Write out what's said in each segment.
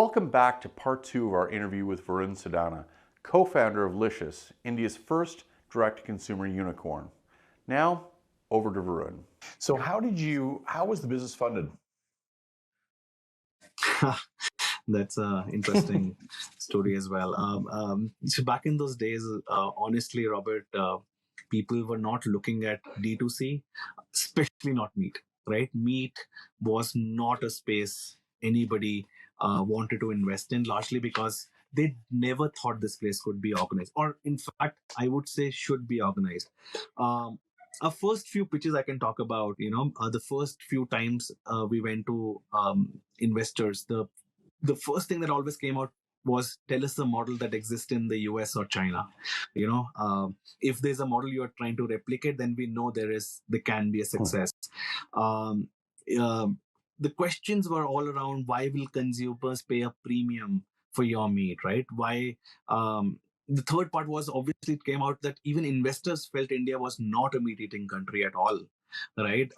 Welcome back to part 2 of our interview with Varun Sadana, co-founder of Licious, India's first direct-to-consumer unicorn. Now, over to Varun. So how was the business funded? That's an interesting story as well. So back in those days, honestly, Robert, people were not looking at D2C, especially not meat, right? Meat was not a space anybody wanted to invest in, largely because they never thought this place could be organized, or in fact, I would say should be organized. Um, our first few pitches I can talk about, the first few times we went to investors, the first thing that always came out was tell us a model that exists in the US or China. If there's a model you're trying to replicate, then we know there can be a success. Um, uh, the questions were all around why will consumers pay a premium for your meat, right? Why? The third part was obviously it came out that even investors felt India was not a meat eating country at all, right?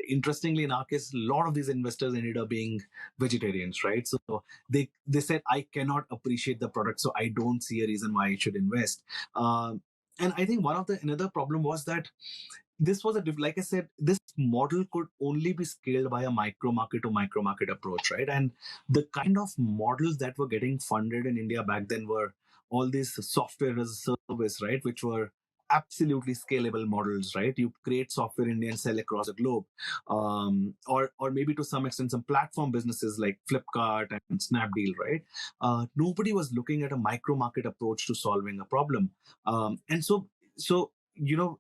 Interestingly, in our case, a lot of these investors ended up being vegetarians, right? So they said, I cannot appreciate the product, so I don't see a reason why I should invest. And I think another problem was that this was like I said, this model could only be scaled by a micro market to micro market approach, right? And the kind of models that were getting funded in India back then were all these software as a service, right? Which were absolutely scalable models, right? You create software in India and sell across the globe, or maybe to some extent some platform businesses like Flipkart and Snapdeal, right? Nobody was looking at a micro market approach to solving a problem, and so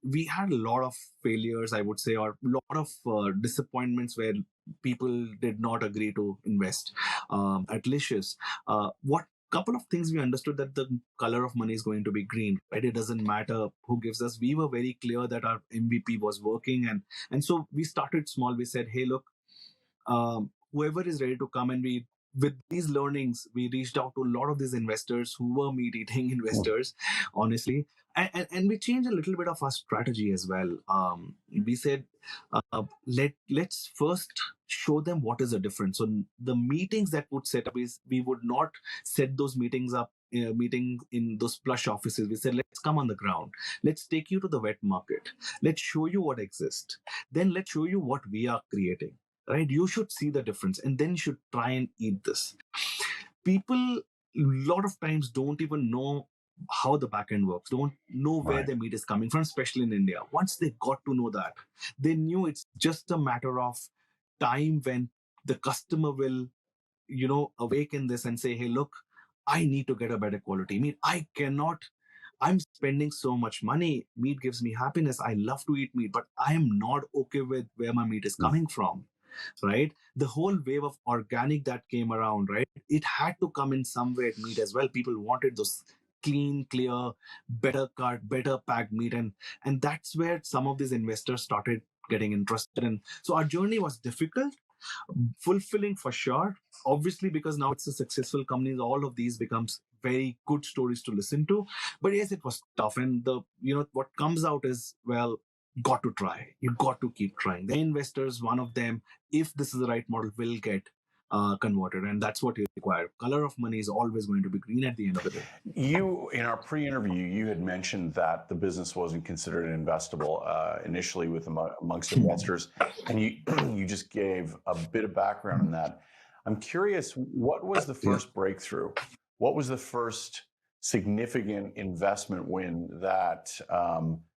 we had a lot of failures, I would say, or a lot of disappointments where people did not agree to invest at Licious. What couple of things we understood, that the color of money is going to be green, right? It doesn't matter who gives us. We were very clear that our MVP was working, and so we started small. We said, hey, look, whoever is ready to come, and we, with these learnings, we reached out to a lot of these investors who were meat eating investors, honestly, and we changed a little bit of our strategy as well. We said, let's first show them what is the difference. So the meetings that would set up is, we would not set those meetings up, meeting in those plush offices. We said, let's come on the ground, let's take you to the wet market, let's show you what exists, then let's show you what we are creating, right? You should see the difference, and then you should try and eat this. People a lot of times don't even know how the back end works, don't know where Right. the meat is coming from, especially in India. Once they got to know that, they knew it's just a matter of time when the customer will, awaken this and say, hey, look, I need to get a better quality meat. I'm spending so much money. Meat gives me happiness. I love to eat meat, but I am not okay with where my meat is coming from, right? The whole wave of organic that came around, right? It had to come in some way at meat as well. People wanted those clean, clear, better cut, better packed meat, and that's where some of these investors started getting interested. And so our journey was difficult, fulfilling for sure, obviously, because now it's a successful company, all of these becomes very good stories to listen to. But yes, it was tough, and what comes out is, well, got to try, you got to keep trying. The investors, one of them, if this is the right model, will get converted, and that's what you require. Color of money is always going to be green at the end of the day. You, in our pre-interview, you had mentioned that the business wasn't considered investable initially with amongst investors, and you you just gave a bit of background on that. I'm curious, what was the first breakthrough? What was the first significant investment win that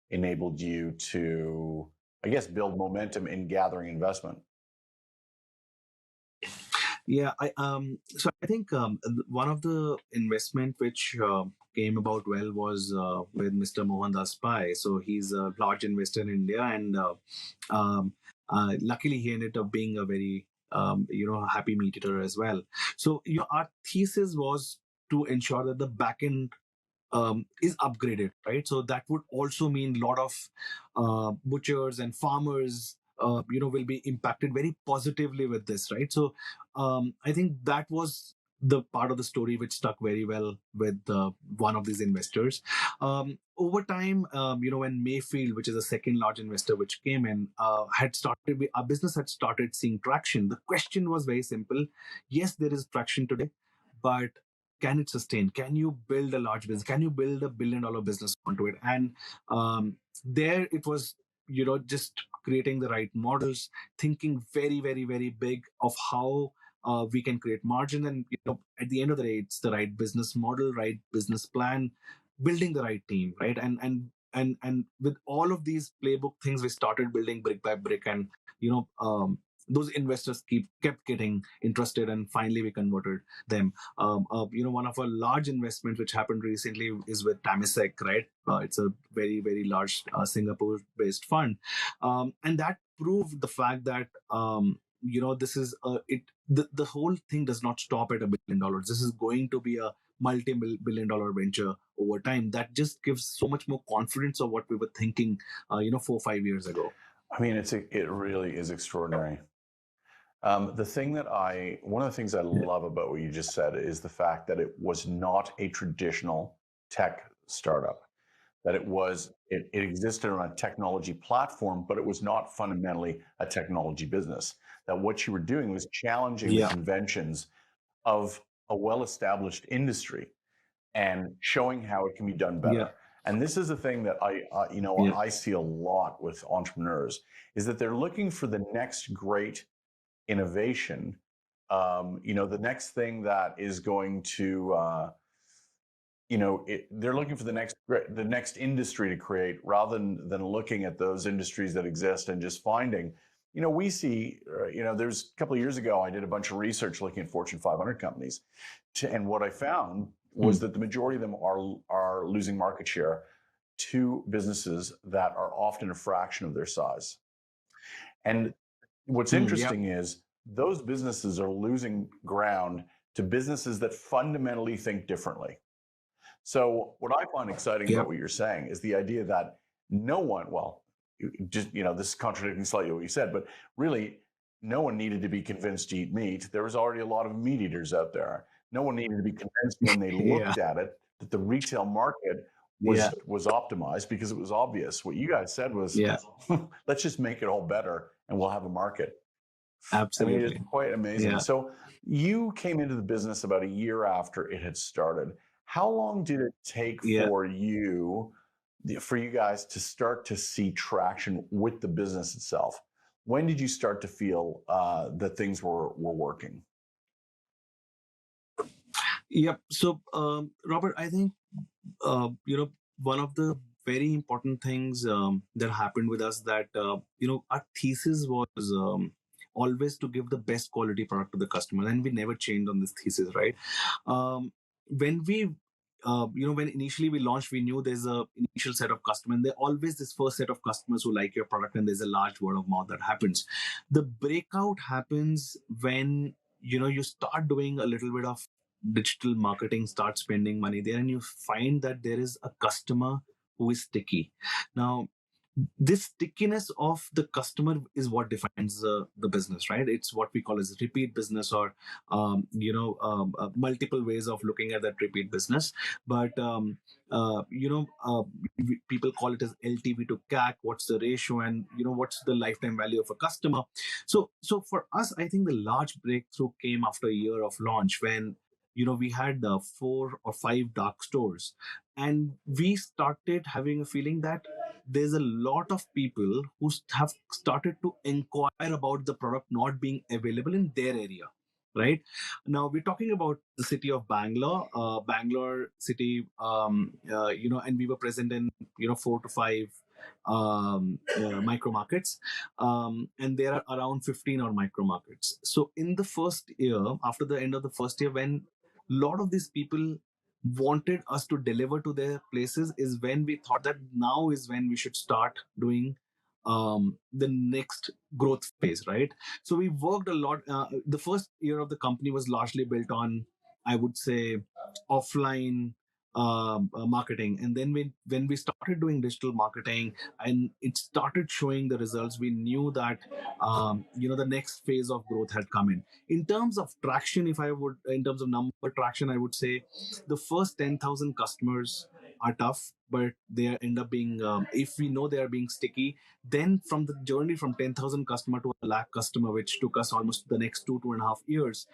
enabled you to, I guess, build momentum in gathering investment? Yeah, so I think one of the investment which came about well was with Mr. Mohandas Pai. So he's a large investor in India, and luckily he ended up being a very happy meat eater as well. So our thesis was to ensure that the back end is upgraded, right? So that would also mean a lot of butchers and farmers, will be impacted very positively with this, right? So I think that was the part of the story which stuck very well with one of these investors. Over time, when Mayfield, which is the second large investor which came in, had started, our business had started seeing traction. The question was very simple. Yes, there is traction today, but can it sustain? Can you build a large business? Can you build $1 billion business onto it? And there it was, just creating the right models, thinking very, very, very big of how we can create margin. And at the end of the day, it's the right business model, right business plan, building the right team, right? And with all of these playbook things, we started building brick by brick, and those investors kept getting interested, and finally we converted them. One of our large investments which happened recently is with Tamisek, right? It's a very, very large Singapore-based fund, and that proved the fact that this is the whole thing does not stop at $1 billion. This is going to be a multi-billion dollar venture over time. That just gives so much more confidence of what we were thinking 4 or 5 years ago. I mean, it really is extraordinary. One of the things I love about what you just said is the fact that it was not a traditional tech startup, that it existed on a technology platform, but it was not fundamentally a technology business. That what you were doing was challenging the conventions of a well-established industry and showing how it can be done better. Yeah. And this is the thing that I see a lot with entrepreneurs, is that they're looking for the next great innovation, the next thing that is going to, they're looking for the next industry to create, rather than looking at those industries that exist and just finding, we see, there's a couple of years ago, I did a bunch of research looking at Fortune 500 companies, and what I found was that the majority of them are losing market share to businesses that are often a fraction of their size. And what's interesting is those businesses are losing ground to businesses that fundamentally think differently. So what I find exciting about what you're saying is the idea that no one, this is contradicting slightly what you said, but really no one needed to be convinced to eat meat. There was already a lot of meat eaters out there. No one needed to be convinced when they looked at it that the retail market was optimized, because it was obvious. What you guys said was, let's just make it all better and we'll have a market. Absolutely. I mean, it's quite amazing. Yeah. So you came into the business about a year after it had started. How long did it take for you guys to start to see traction with the business itself? When did you start to feel that things were working? Yep. So, Robert, I think, one of the very important things that happened with us, that, our thesis was always to give the best quality product to the customer. And we never changed on this thesis, right? When we, when initially we launched, we knew there's a initial set of customers. And there's always this first set of customers who like your product, and there's a large word of mouth that happens. The breakout happens when, you start doing a little bit of digital marketing, start spending money there, and you find that there is a customer who is sticky. Now, this stickiness of the customer is what defines the business, right? It's what we call as repeat business, or multiple ways of looking at that repeat business. But people call it as LTV to CAC. What's the ratio, and what's the lifetime value of a customer? So for us, I think the large breakthrough came after a year of launch, when we had 4 or 5 dark stores, and we started having a feeling that there's a lot of people who have started to inquire about the product not being available in their area. Right now, we're talking about the city of Bangalore city, and we were present in 4 to 5 micro markets, and there are around 15 or micro markets. So in the first year, after the end of the first year, when a lot of these people wanted us to deliver to their places, is when we thought that now is when we should start doing the next growth phase, right? So we worked a lot. The first year of the company was largely built on, I would say, offline marketing. And then when we started doing digital marketing and it started showing the results, we knew that the next phase of growth had come in terms of traction. If I would, in terms of number traction, I would say the first 10,000 customers are tough, but they end up being, if we know they are being sticky, then from the journey from 10,000 customer to a lakh customer, which took us almost the next 2.5 years,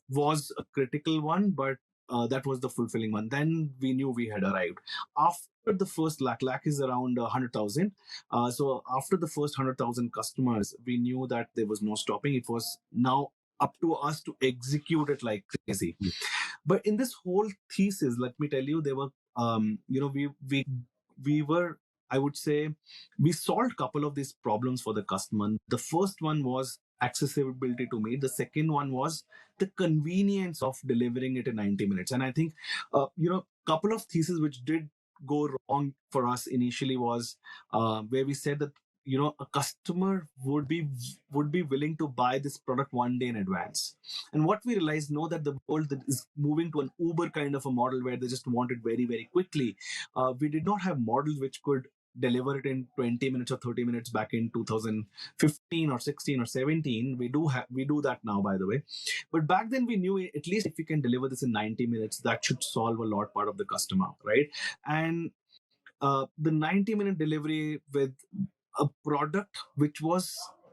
was a critical one, but that was the fulfilling one. Then we knew we had arrived. After the first lakh is around 100,000. So after the first 100,000 customers, we knew that there was no stopping. It was now up to us to execute it like crazy. But in this whole thesis, let me tell you, there were, we were, I would say, we solved a couple of these problems for the customer. The first one was accessibility to meet. The second one was the convenience of delivering it in 90 minutes. And I think, couple of theses which did go wrong for us initially was where we said that a customer would be willing to buy this product one day in advance. And what we realized, know that the world is moving to an Uber kind of a model where they just want it very, very quickly. We did not have models which could deliver it in 20 minutes or 30 minutes back in 2015 or 16 or 17. We do that now, by the way. But back then we knew, at least if we can deliver this in 90 minutes, that should solve a lot part of the customer, right? And the 90-minute delivery with a product which was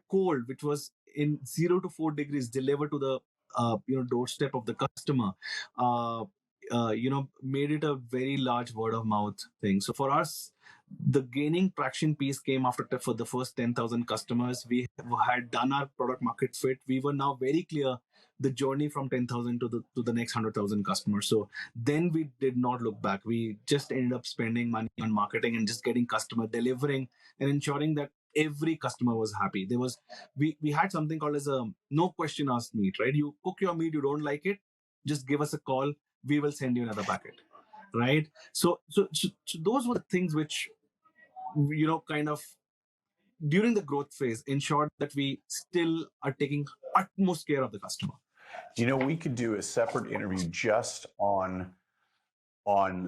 cold, which was in 0 to 4 degrees, delivered to the doorstep of the customer, made it a very large word of mouth thing. So for us, the gaining traction piece came after for the first 10,000 customers. We had done our product market fit. We were now very clear the journey from 10,000 to the next 100,000 customers. So then we did not look back. We just ended up spending money on marketing and just getting customer, delivering and ensuring that every customer was happy. There was, we had something called as a no question asked meat, right? You cook your meat, you don't like it, just give us a call, we will send you another packet, right? So those were the things which, kind of during the growth phase ensured that we still are taking utmost care of the customer. We could do a separate interview just on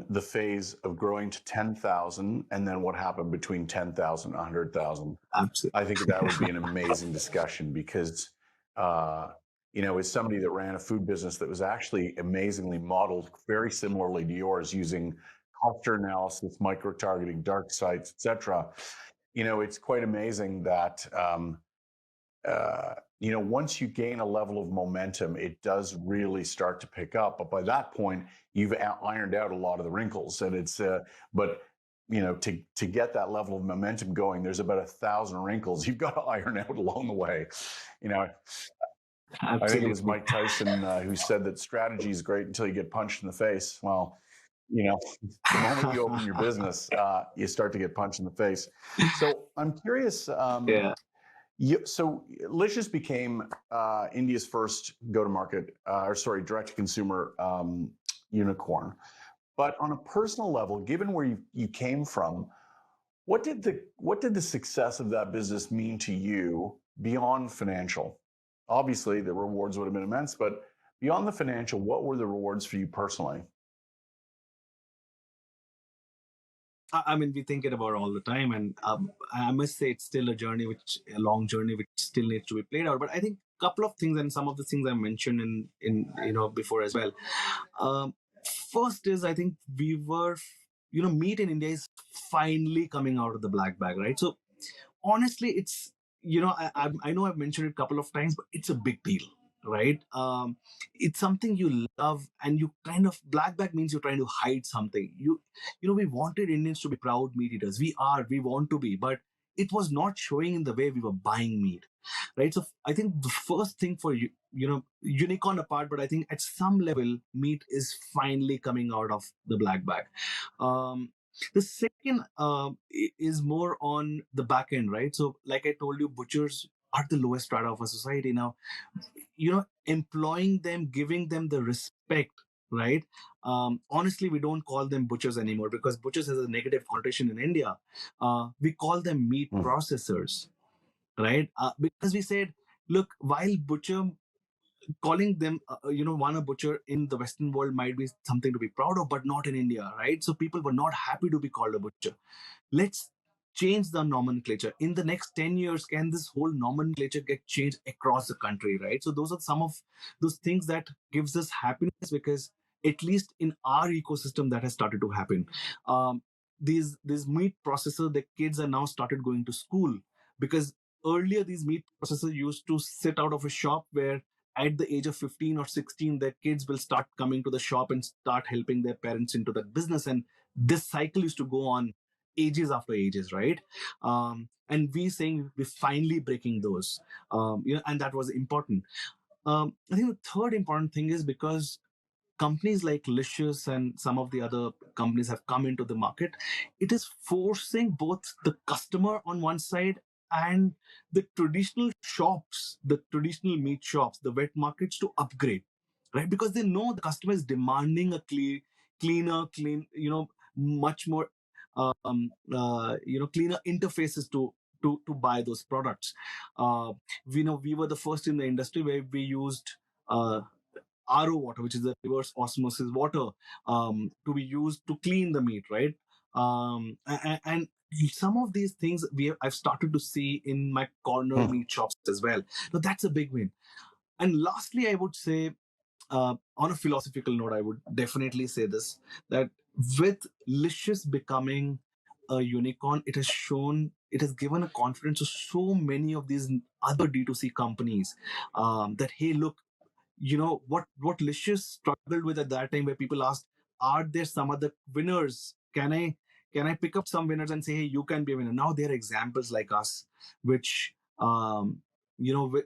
the phase of growing to 10,000 and then what happened between 10,000 and 100,000. Absolutely. I think that would be an amazing discussion because, as somebody that ran a food business that was actually amazingly modeled very similarly to yours, using cluster analysis, micro-targeting, dark sites, etc. It's quite amazing that, once you gain a level of momentum, it does really start to pick up. But by that point, you've ironed out a lot of the wrinkles, and it's, to get that level of momentum going, there's about 1,000 wrinkles you've got to iron out along the way. Absolutely. I think it was Mike Tyson who said that strategy is great until you get punched in the face. Well, the moment you open your business, you start to get punched in the face. So I'm curious. Yeah. So Licious became India's first go-to-market, direct-to-consumer unicorn. But on a personal level, given where you came from, what did the success of that business mean to you beyond financial? Obviously, the rewards would have been immense, but beyond the financial, what were the rewards for you personally? I mean, we think it about all the time, and I must say it's still a long journey, which still needs to be played out. But I think a couple of things, and some of the things I mentioned in before as well. First is, I think we were, meat in India is finally coming out of the black bag, right? So honestly, it's, I know I've mentioned it a couple of times, but it's a big deal, right? It's something you love, and you kind of, black bag means you're trying to hide something. We wanted Indians to be proud meat eaters. We want to be, but it was not showing in the way we were buying meat, right? So I think the first thing for unicorn apart, but I think at some level meat is finally coming out of the black bag. The second is more on the back end, right? So like I told you, butchers are the lowest strata of our society now. Employing them, giving them the respect, right? Honestly, we don't call them butchers anymore because butchers has a negative connotation in India. We call them meat processors, right? Because we said, look, while butcher calling them, one a butcher in the Western world might be something to be proud of, but not in India, right? So people were not happy to be called a butcher. Let's change the nomenclature. In the next 10 years, can this whole nomenclature get changed across the country, right? So those are some of those things that gives us happiness, because at least in our ecosystem that has started to happen. um, these meat processor, the kids are now started going to school, because earlier these meat processors used to sit out of a shop where at the age of 15 or 16 their kids will start coming to the shop and start helping their parents into that business, and this cycle used to go on ages after ages, right? And we saying we're finally breaking those, and that was important. I think the third important thing is because companies like Licious and some of the other companies have come into the market, it is forcing both the customer on one side and the traditional shops, the traditional meat shops, the wet markets to upgrade, right? Because they know the customer is demanding a clean, much more, cleaner interfaces to buy those products. We know we were the first in the industry where we used RO water, which is the reverse osmosis water, to be used to clean the meat, right? And some of these things I've started to see in my corner Hmm. meat shops as well. So that's a big win. And lastly, I would say, on a philosophical note, I would definitely say this, that with Licious becoming a unicorn, it has given a confidence to so many of these other D2C companies, that, hey, look, what Licious struggled with at that time, where people asked, are there some other winners? Can I pick up some winners and say, hey, you can be a winner? Now there are examples like us, which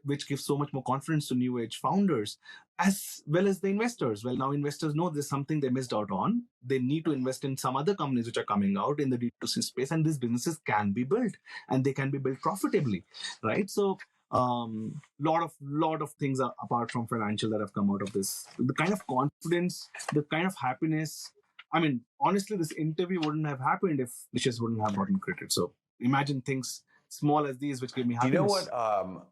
which gives so much more confidence to new age founders as well as the investors. Well, now investors know there's something they missed out on. They need to invest in some other companies which are coming out in the D2C space, and these businesses can be built, and they can be built profitably, right? So lot of things are apart from financial that have come out of this. The kind of confidence, the kind of happiness. I mean, honestly, this interview wouldn't have happened if Licious wouldn't have gotten created. So imagine things small as these which give me Do you know happiness. what?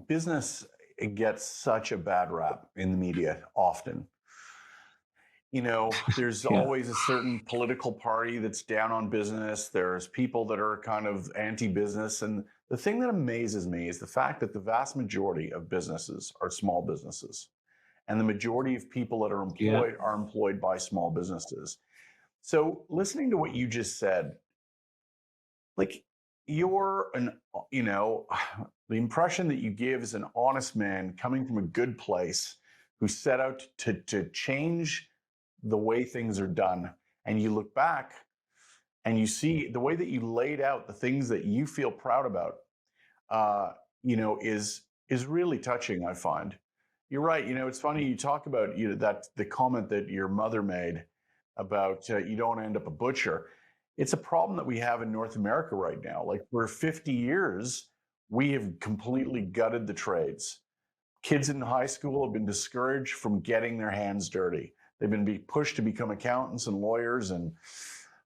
Business gets such a bad rap in the media often. There's Yeah. always a certain political party that's down on business. There's people that are kind of anti-business. And the thing that amazes me is the fact that the vast majority of businesses are small businesses. And the majority of people that are employed are employed by small businesses. So listening to what you just said, like the impression that you give is an honest man coming from a good place who set out to change the way things are done. And you look back and you see the way that you laid out the things that you feel proud about, is really touching, I find. You're right. It's funny you talk about that the comment that your mother made about you don't end up a butcher. It's a problem that we have in North America right now. Like for 50 years, we have completely gutted the trades. Kids in high school have been discouraged from getting their hands dirty. They've been pushed to become accountants and lawyers and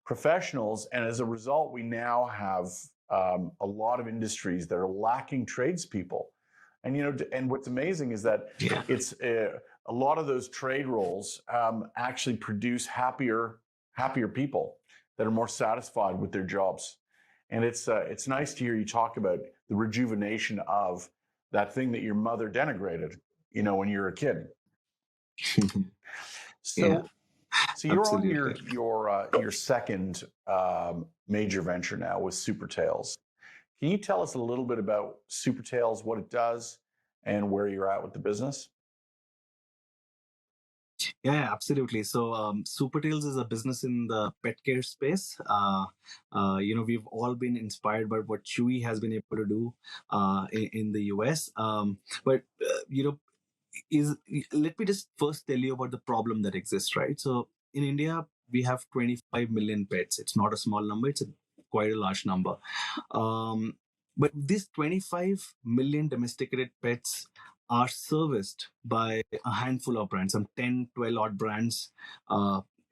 professionals. And as a result, we now have a lot of industries that are lacking tradespeople. And what's amazing is that it's a lot of those trade roles actually produce happier people that are more satisfied with their jobs. And it's nice to hear you talk about the rejuvenation of that thing that your mother denigrated, when you were a kid. So you're on your second major venture now with Supertails. Can you tell us a little bit about Supertails, what it does, and where you're at with the business? Yeah, absolutely. So, Supertails is a business in the pet care space. We've all been inspired by what Chewy has been able to do in the US. But let me just first tell you about the problem that exists, right? So, in India, we have 25 million pets. It's not a small number; it's quite a large number. But these 25 million domesticated pets are serviced by a handful of brands, some 10, 12 odd brands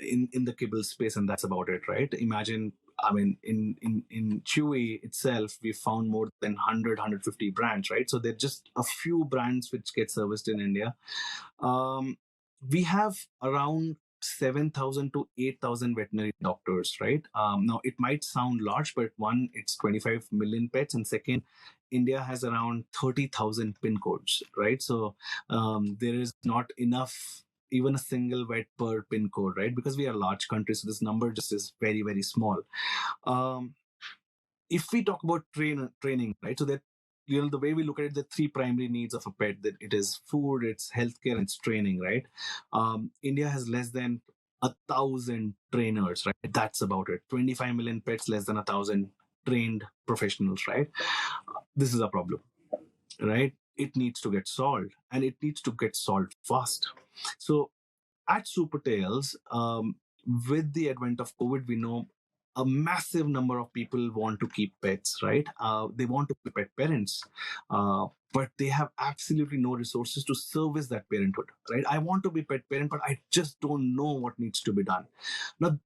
in the kibble space, and that's about it, right? Imagine I mean, in Chewy itself, we found more than 150 brands, right? So there are just a few brands which get serviced in India. Um, we have around 7,000 to 8,000 veterinary doctors, right? Now, it might sound large, but one, it's 25 million pets, and second, India has around 30,000 pin codes, right? So there is not enough, even a single vet per pin code, right? Because we are a large country, so this number just is very, very small. Um, if we talk about training, right? So that, the way we look at it, the three primary needs of a pet, that it is food, it's healthcare, and it's training, right? India has less than 1,000 trainers, right? That's about it. 25 million pets, less than 1,000 trained professionals, right? This is a problem, right? It needs to get solved, and it needs to get solved fast. So at Supertails, with the advent of COVID, we know a massive number of people want to keep pets, right? They want to be pet parents, but they have absolutely no resources to service that parenthood, right? I want to be pet parent, but I just don't know what needs to be done. Now,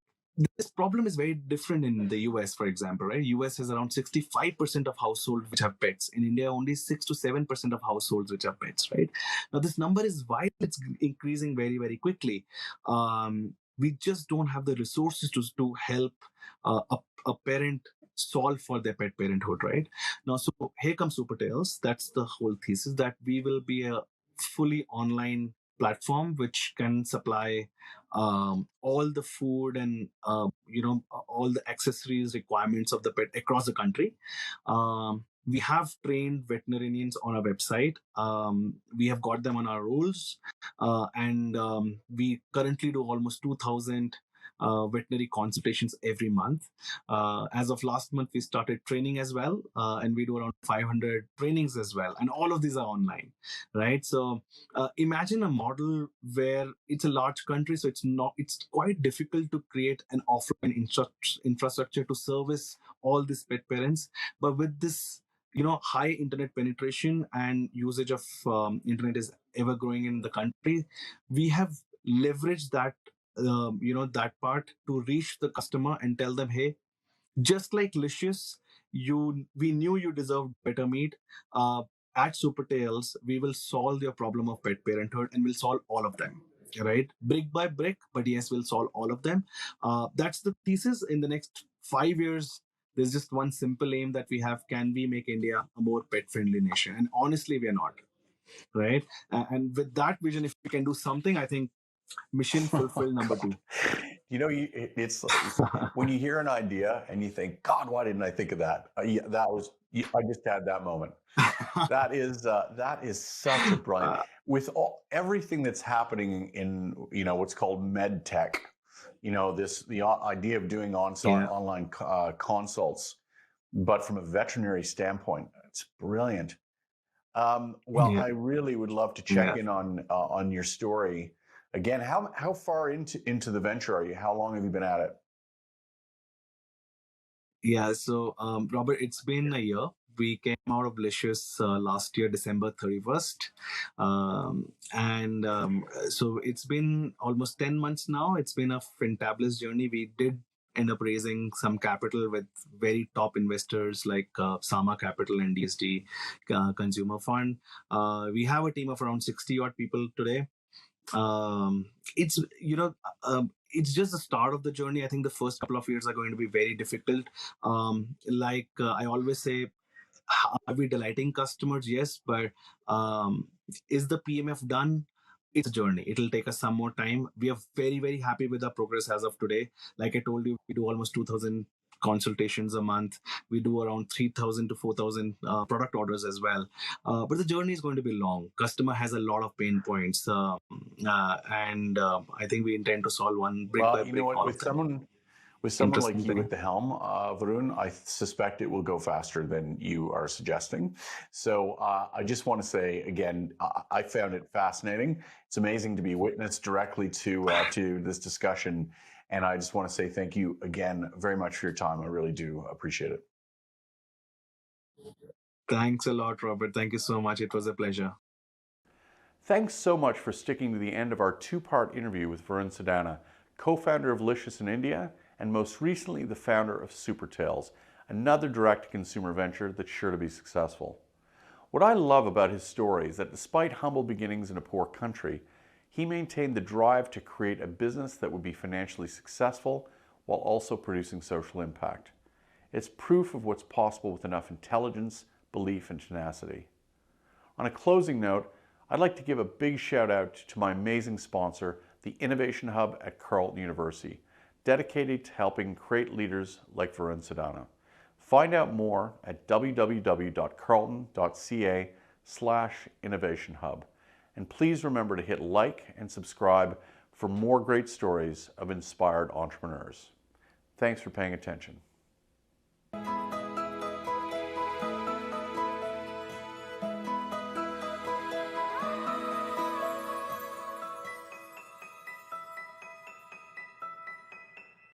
this problem is very different in the US, for example, right? US has around 65% of households which have pets. In India, only 6 to 7% of households which have pets, right? Now, this number is why it's increasing very, very quickly. We just don't have the resources to help a parent solve for their pet parenthood, right? Now, so here comes Supertails. That's the whole thesis, that we will be a fully online platform which can supply all the food and all the accessories requirements of the pet across the country. We have trained veterinarians on our website. We have got them on our rolls, and we currently do almost 2,000 veterinary consultations every month. As of last month, we started training as well, and we do around 500 trainings as well, and all of these are online, right? So imagine a model where it's a large country, so it's quite difficult to create an offline infrastructure to service all these pet parents. But with this, high internet penetration and usage of internet is ever growing in the country, we have leveraged that, that part to reach the customer and tell them, hey, just like Licious, we knew you deserved better meat. At Supertails, we will solve your problem of pet parenthood, and we'll solve all of them, right? Brick by brick, but yes, we'll solve all of them. That's the thesis. In the next 5 years, there's just one simple aim that we have: can we make India a more pet-friendly nation? And honestly, we are not, right? And with that vision, if we can do something, I think mission fulfilled number two. It's when you hear an idea and you think, God, why didn't I think of that? Yeah, I just had that moment. That is such a brilliant, with everything that's happening in what's called med tech. The idea of doing online consults, but from a veterinary standpoint, it's brilliant. I really would love to check in on your story. Again, how far into the venture are you? How long have you been at it? Yeah, so Robert, it's been a year. We came out of Licious last year, December 31st. So it's been almost 10 months now. It's been a fantabulous journey. We did end up raising some capital with very top investors like Sama Capital and DSD Consumer Fund. We have a team of around 60 odd people today. It's it's just the start of the journey. I think the first couple of years are going to be very difficult. I always say, are we delighting customers? Yes, but is the PMF done? It's a journey. It'll take us some more time. We are very, very happy with our progress as of today. Like I told you, we do almost 2,000 consultations a month. We do around 3,000 to 4,000 product orders as well. But the journey is going to be long. Customer has a lot of pain points, and I think we intend to solve one brick by brick. With someone like you at the helm, Varun, I suspect it will go faster than you are suggesting. So I just want to say again, I found it fascinating. It's amazing to be witness directly to this discussion. And I just want to say thank you again very much for your time. I really do appreciate it. Thanks a lot, Robert. Thank you so much. It was a pleasure. Thanks so much for sticking to the end of our two-part interview with Varun Sadana, co-founder of Licious in India and most recently the founder of Supertails, another direct-to-consumer venture that's sure to be successful. What I love about his story is that despite humble beginnings in a poor country, he maintained the drive to create a business that would be financially successful while also producing social impact. It's proof of what's possible with enough intelligence, belief, and tenacity. On a closing note, I'd like to give a big shout out to my amazing sponsor, the Innovation Hub at Carleton University, dedicated to helping create leaders like Varun Sadana. Find out more at www.carleton.ca/innovationhub. And please remember to hit like and subscribe for more great stories of inspired entrepreneurs. Thanks for paying attention.